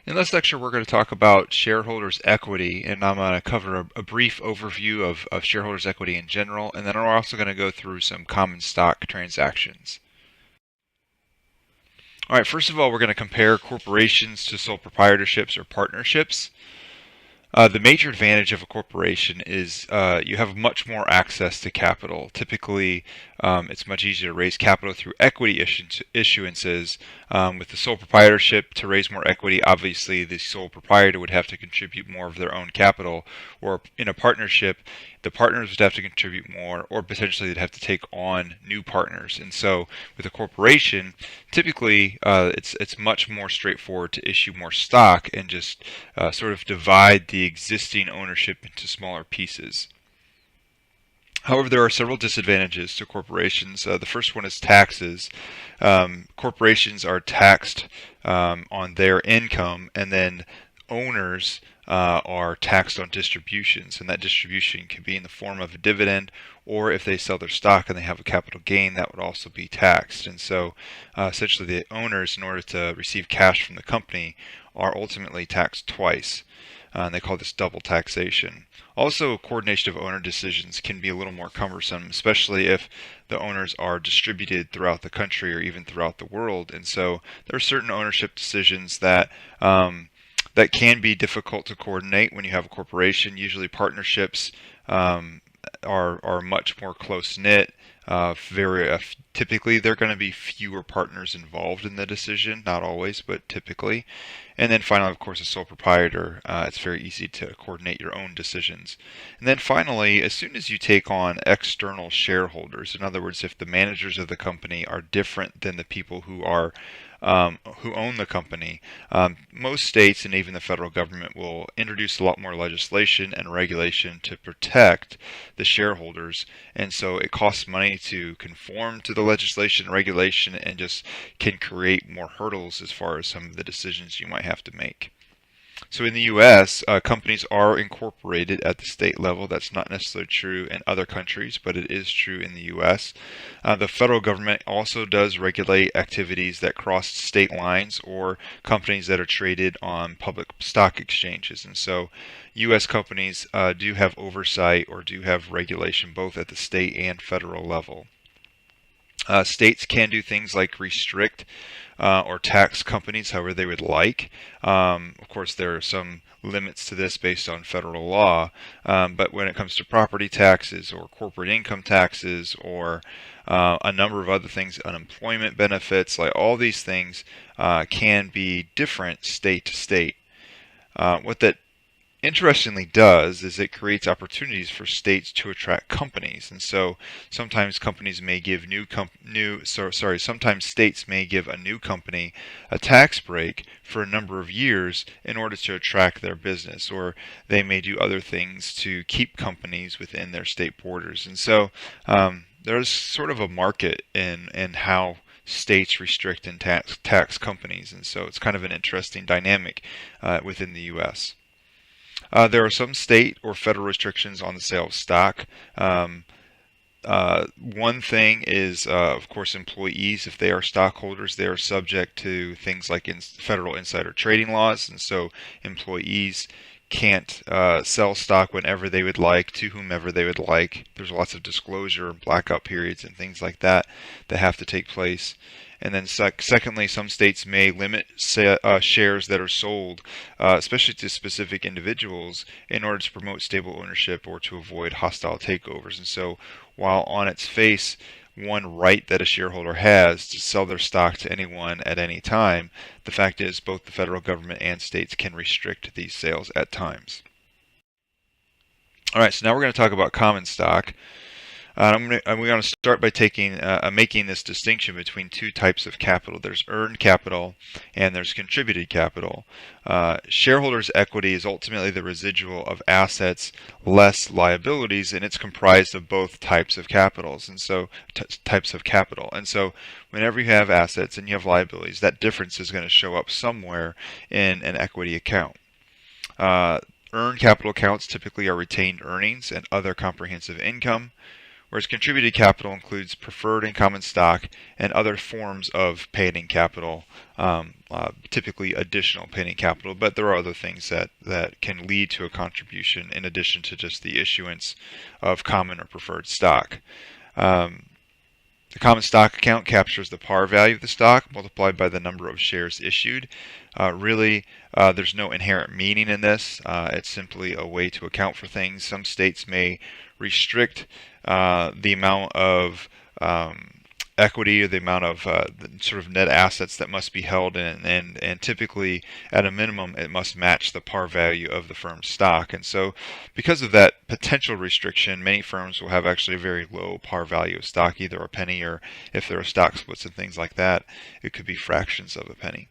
In this lecture, we're going to talk about shareholders' equity, and I'm going to cover a brief overview of shareholders' equity in general, and then we're also going to go through some common stock transactions. All right, first of all, we're going to compare corporations to sole proprietorships or partnerships. The major advantage of a corporation is you have much more access to capital. Typically, it's much easier to raise capital through equity issuances. With the sole proprietorship, to raise more equity, obviously the sole proprietor would have to contribute more of their own capital. Or in a partnership, the partners would have to contribute more, or potentially they'd have to take on new partners. And so, with a corporation, typically it's much more straightforward to issue more stock and just sort of divide the existing ownership into smaller pieces. However, there are several disadvantages to corporations. The first one is taxes. Corporations are taxed on their income, and then owners are taxed on distributions, and that distribution can be in the form of a dividend, or if they sell their stock and they have a capital gain, that would also be taxed. And so essentially the owners, in order to receive cash from the company, are ultimately taxed twice. And they call this double taxation. Also, coordination of owner decisions can be a little more cumbersome, especially if the owners are distributed throughout the country or even throughout the world. And so there are certain ownership decisions that that can be difficult to coordinate when you have a corporation. Usually, partnerships are much more close knit. Typically, there are going to be fewer partners involved in the decision, not always, but typically. And then finally, of course, a sole proprietor, it's very easy to coordinate your own decisions. And then finally, as soon as you take on external shareholders, in other words, if the managers of the company are different than the people who own the company, most states and even the federal government will introduce a lot more legislation and regulation to protect the shareholders. And so it costs money to conform to the legislation and regulation, and just can create more hurdles as far as some of the decisions you might have to make. So in the U.S., companies are incorporated at the state level. That's not necessarily true in other countries, but it is true in the U.S. The federal government also does regulate activities that cross state lines, or companies that are traded on public stock exchanges. And so U.S. companies do have oversight or do have regulation both at the state and federal level. States can do things like restrict or tax companies however they would like. Of course, there are some limits to this based on federal law, but when it comes to property taxes or corporate income taxes or a number of other things, unemployment benefits, like all these things can be different state to state. What that interestingly does is it creates opportunities for states to attract companies. And so sometimes companies may give sometimes states may give a new company a tax break for a number of years in order to attract their business, or they may do other things to keep companies within their state borders. And so there's sort of a market in how states restrict and tax companies, and so it's kind of an interesting dynamic within the U.S. There are some state or federal restrictions on the sale of stock. One thing is, of course, employees. If they are stockholders, they are subject to things like federal insider trading laws, and so employees can't sell stock whenever they would like to whomever they would like. There's lots of disclosure and blackout periods and things like that that have to take place. And then secondly, some states may limit shares that are sold, especially to specific individuals, in order to promote stable ownership or to avoid hostile takeovers. And so while on its face, one right that a shareholder has to sell their stock to anyone at any time, the fact is both the federal government and states can restrict these sales at times. All right, so now we're going to talk about common stock. I'm going to start by making this distinction between two types of capital. There's earned capital and there's contributed capital. Shareholders' equity is ultimately the residual of assets less liabilities, and it's comprised of both types of capitals, and so types of capital. And so whenever you have assets and you have liabilities, that difference is going to show up somewhere in an equity account. Earned capital accounts typically are retained earnings and other comprehensive income, whereas contributed capital includes preferred and common stock and other forms of paid-in capital, typically additional paid-in capital, but there are other things that can lead to a contribution in addition to just the issuance of common or preferred stock. The common stock account captures the par value of the stock multiplied by the number of shares issued. There's no inherent meaning in this. It's simply a way to account for things. Some states may restrict the amount of equity or the amount of sort of net assets that must be held, and typically at a minimum it must match the par value of the firm's stock. And so because of that potential restriction, many firms will have actually a very low par value of stock, either a penny, or if there are stock splits and things like that, it could be fractions of a penny.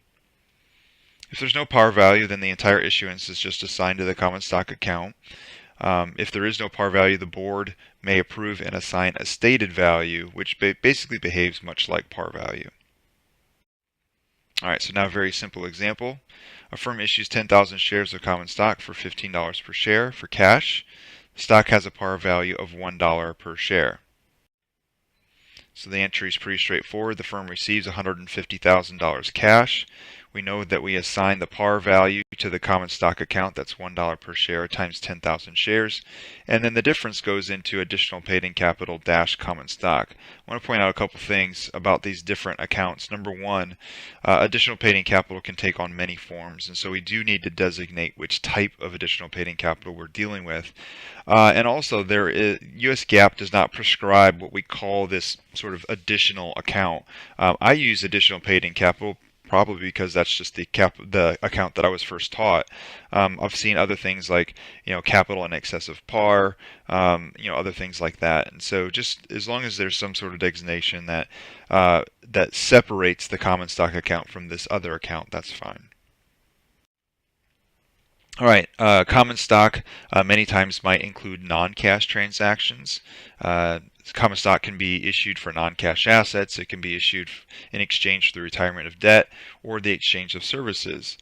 If there's no par value, then the entire issuance is just assigned to the common stock account. If there is no par value, the board may approve and assign a stated value, which basically behaves much like par value. Alright, so now a very simple example. A firm issues 10,000 shares of common stock for $15 per share for cash. The stock has a par value of $1 per share. So the entry is pretty straightforward. The firm receives $150,000 cash. We know that we assign the par value to the common stock account. That's $1 per share times 10,000 shares. And then the difference goes into additional paid-in capital dash common stock. I want to point out a couple things about these different accounts. Number one, additional paid-in capital can take on many forms. And so we do need to designate which type of additional paid-in capital we're dealing with. And also, U.S. GAAP does not prescribe what we call this sort of additional account. I use additional paid-in capital probably because that's just the account that I was first taught. I've seen other things like capital in excess of par, other things like that. And so just as long as there's some sort of designation that that separates the common stock account from this other account, that's fine. All right, common stock many times might include non-cash transactions. Common stock can be issued for non-cash assets. It can be issued in exchange for the retirement of debt or the exchange of services.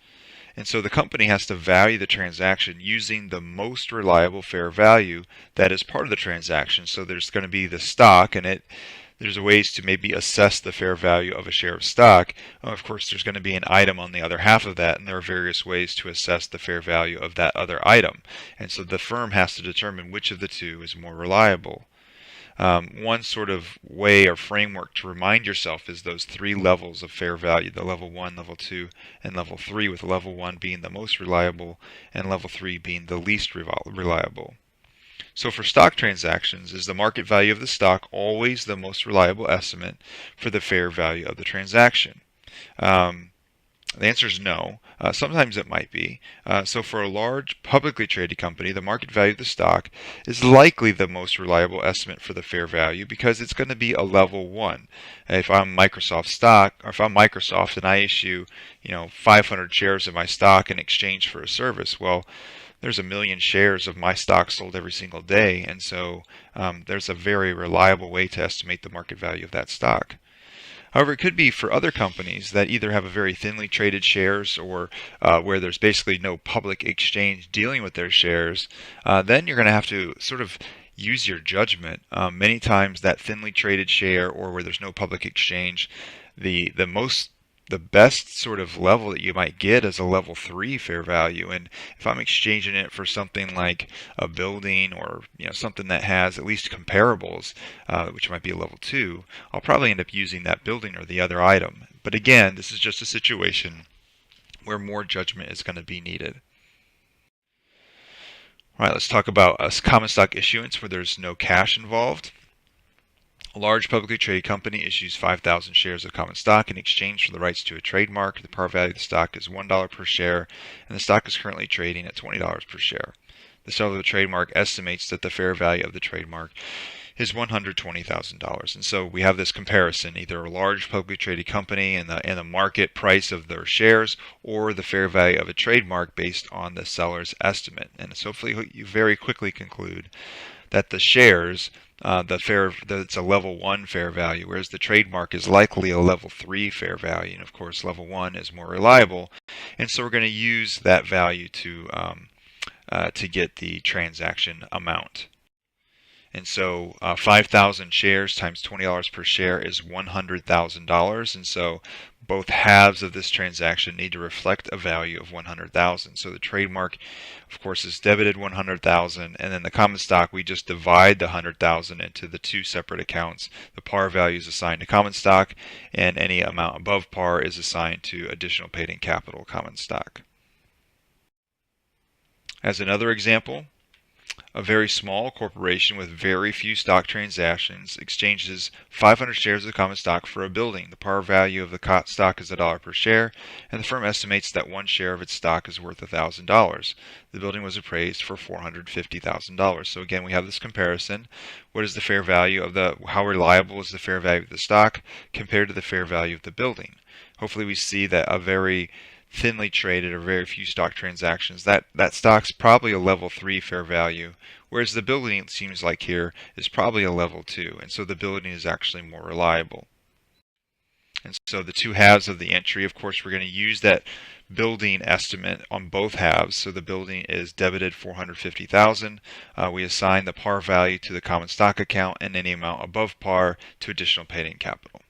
And so the company has to value the transaction using the most reliable fair value that is part of the transaction. So there's going to be the stock, and there's ways to maybe assess the fair value of a share of stock. Of course, there's going to be an item on the other half of that, and there are various ways to assess the fair value of that other item. And so the firm has to determine which of the two is more reliable. One sort of way or framework to remind yourself is those three levels of fair value, the level 1, level 2, and level 3, with level 1 being the most reliable and level 3 being the least reliable. So for stock transactions, is the market value of the stock always the most reliable estimate for the fair value of the transaction? The answer is no. Sometimes it might be. So for a large publicly traded company, the market value of the stock is likely the most reliable estimate for the fair value because it's going to be a level 1. If I'm Microsoft stock, or if I'm Microsoft and I issue 500 shares of my stock in exchange for a service, well, there's 1 million shares of my stock sold every single day, and so there's a very reliable way to estimate the market value of that stock. However, it could be for other companies that either have a very thinly traded shares or where there's basically no public exchange dealing with their shares. Then you're going to have to sort of use your judgment. Many times that thinly traded share or where there's no public exchange, the best sort of level that you might get is a level 3 fair value. And if I'm exchanging it for something like a building or something that has at least comparables, which might be a level 2, I'll probably end up using that building or the other item. But again, this is just a situation where more judgment is going to be needed. All right, let's talk about a common stock issuance where there's no cash involved. A large publicly traded company issues 5,000 shares of common stock in exchange for the rights to a trademark. The par value of the stock is $1 per share, and the stock is currently trading at $20 per share. The seller of the trademark estimates that the fair value of the trademark is $120,000. And so we have this comparison, either a large publicly traded company and the market price of their shares, or the fair value of a trademark based on the seller's estimate. And so hopefully you very quickly conclude that the shares, it's a level 1 fair value, whereas the trademark is likely a level 3 fair value. And of course, level 1 is more reliable, and so we're going to use that value to get the transaction amount. And so 5,000 shares times $20 per share is $100,000. And so both halves of this transaction need to reflect a value of 100,000. So the trademark, of course, is debited 100,000, and then the common stock, we just divide the 100,000 into the two separate accounts. The par value is assigned to common stock, and any amount above par is assigned to additional paid-in capital common stock. As another example, a very small corporation with very few stock transactions exchanges 500 shares of common stock for a building. The par value of the stock is $1 per share, and the firm estimates that one share of its stock is worth $1,000. The building was appraised for $450,000. So again, we have this comparison. What is the fair value of how reliable is the fair value of the stock compared to the fair value of the building? Hopefully we see that a very thinly traded or very few stock transactions, that stock's probably a level 3 fair value, whereas the building, it seems like here, is probably a level 2, and so the building is actually more reliable. And so the two halves of the entry, of course, we're going to use that building estimate on both halves. So the building is debited $450,000. We assign the par value to the common stock account and any amount above par to additional paid-in capital.